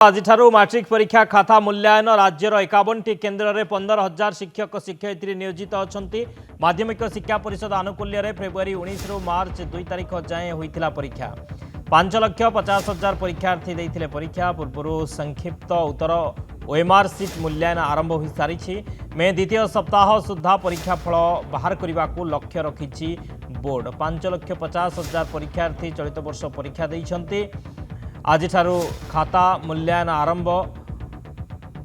आज मैट्रिक परीक्षा खाता मूल्यांकन राज्यर 51 केन्द्र में 15,000 शिक्षक शिक्षयित्री नियोजित अच्छा माध्यमिक शिक्षा परिषद आनुकूल्य फेब्रुआरी 19 रु मार्च 2 तारिख जाए होता परीक्षा 5,50,000 परीक्षार्थी देते परीक्षा पूर्व संक्षिप्त उत्तर ओएमआर सीट मूल्यांकन आरंभ हो सारी मे द्वितीय सप्ताह सुधा परीक्षा फल बाहर करने को लक्ष्य रखी बोर्ड 5,50,000 परीक्षार्थी चलित वर्ष परीक्षा देते आज खाता मूल्यांकन आरंभ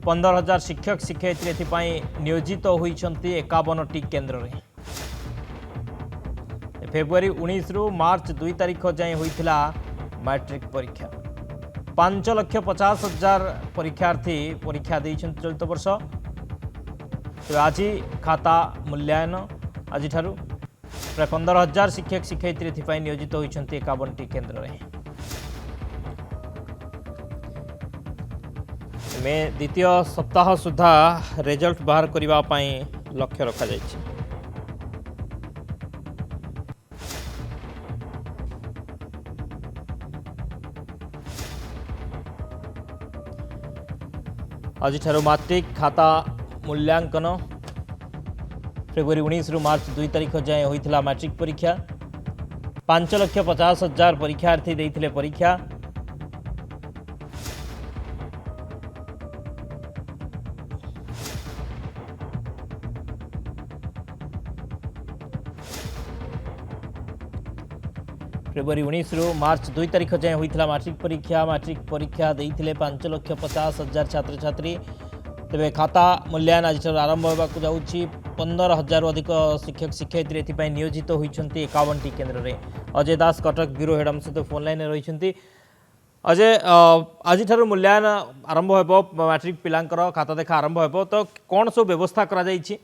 15,000 शिक्षक शिक्षयित्री एथपाई नियोजित होती 51टी केन्द्र में फेब्रुआरी 19 रु मार्च 2 तारिख जाए होता मैट्रिक परीक्षा 5,50,000 परीक्षार्थी परीक्षा देते चलित वर्ष तो आज खाता मूल्यांकन आज प्राय 15,000 शिक्षक शिक्षयित्री एथपाई नियोजित होती 51टी केन्द्र में मे द्वितीय सप्ताह सुधा रिजल्ट बाहर करने लक्ष्य रखा जायछि। आज मैट्रिक खाता मूल्यांकन फेब्रुआरी 19 रु मार्च 2 तारिख जाए होता मैट्रिक परीक्षा 5,50,000 परीक्षार्थी देते परीक्षा फेब्रुआरी 19 रु मार्च 2 तारिख जाए होता मैट्रिक परीक्षा देते 5,50,000 छात्र छात्री तेरे खाता मूल्यांकन आज आरंभ होगा जाऊँगी 15,000 अधिक शिक्षक शिक्षयित्री एथपाई नियोजित होती 51टी केन्द्र में अजय दास कटक ब्यूरो हेड आम सहित फोन लाइन रही अजय आज मूल्यांकन आरंभ हो मैट्रिक पिलांकर खाता देखा आरंभ हो तो कौन सब व्यवस्था करा जायछि?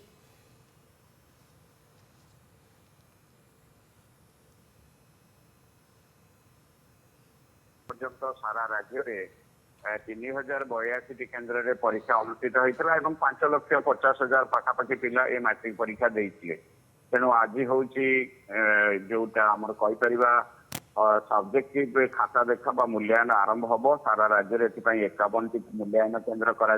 सारा राज्य में 3,082 केन्द्र में परीक्षा अनुष्ठित होता है 5,50,000 पाखापाखि पिला ए मैट्रिक परीक्षा देते तेणु आज हूँ जोटा आम कहीपर सब्जेक्टिव खाता देखा मूल्यांकन आरंभ हम सारा राज्य में 51टी मूल्यांकन केन्द्र कर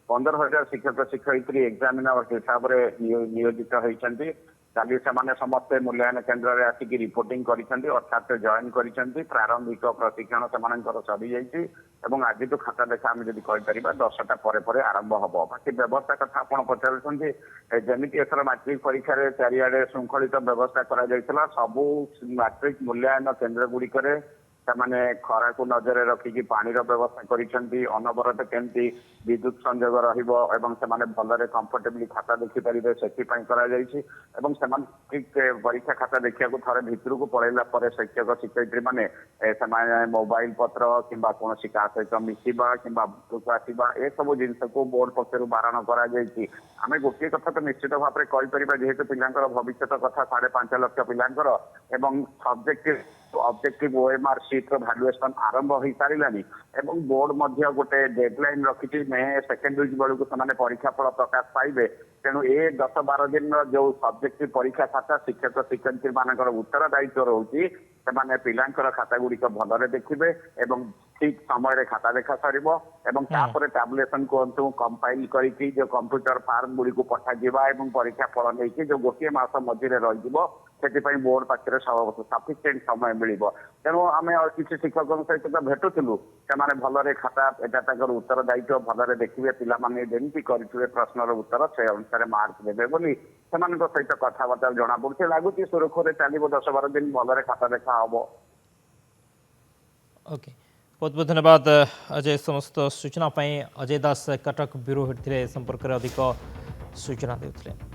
15,000 शिक्षक शिक्षयित्री एग्जामिनर हिसाब से नियोजित होती काली से समस्ते मूल्यांकन केन्द्र में आसिक रिपोर्टिंग अर्थात जॉइन कर प्रारंभिक प्रशिक्षण से सरी जाइए आज तो खाता देखा आम जब कहीपर 10टा पर आरंभ हम बाकी व्यवस्था कथा आप पचारुंट जमी एथर मैट्रिक परीक्षा चारिड़े श्रृंखलित व्यवस्था कर सबू मैट्रिक मूल्यांकन केन्द्र गुड़िक से खरा को नजर रखिकी पानी व्यवस्था करिसेंती अनवरत केमती विद्युत संयोग रहिबो एवं से भलरे कंफर्टेबली खाता देखिपारे से परीक्षा खाता देखा थे भितर को पड़ेला शिक्षक शिक्षयित्री मैंने मोबाइल पत्र कि कौन क्या सहित मिसवा कि आसवा ए सब जिनस को बोर्ड पक्षर बारण करें गोटे कथा तो निश्चित भाव में कहीपर जेहेतु पिलांकर भविष्य कथा 5.5 लाख पिलांकर एवं subjective objective OMR sheet valuation आरंभ हो सारानी बोर्ड गोटे डेडलाइन रखी मे 2nd वीक बेलू से परीक्षा फल प्रकाश पाइबे तेणु ए 10-12 दिन जो सब्जेक्टिव परीक्षा खाता शिक्षक शिक्षयित्री मान उत्तर दायित्व रोचे से पिलांकर खाता गुड़िक भलरे देखिए ठीक समय खाता देखा सर टैबुलेशन कहतु कंपाइल करके जो कंप्यूटर फार्म गुड़ी को पठाଯିबा परीक्षा फल नहीं जो गोटे मास मझे रही बोर्ड पाखे सफिसीयंट समय मिल तेणु आम किसी शिक्षकों सहित तो भेटुलु से भलरे खाता एटा उत्तर दायित्व भलरे देखिए पिलाने जमी करेंगे प्रश्नर उत्तर से अनुसार मार्क देवे बोली सहित कथबार्ता जना पड़े लगुच सुरखुरी चलो 10-12 दिन भलरे खाता देखा हम। ओके बहुत बहुत धन्यवाद अजय समस्त सूचना अजय दास कटक ब्यूरो हेड संपर्क में अधिक सूचना देते।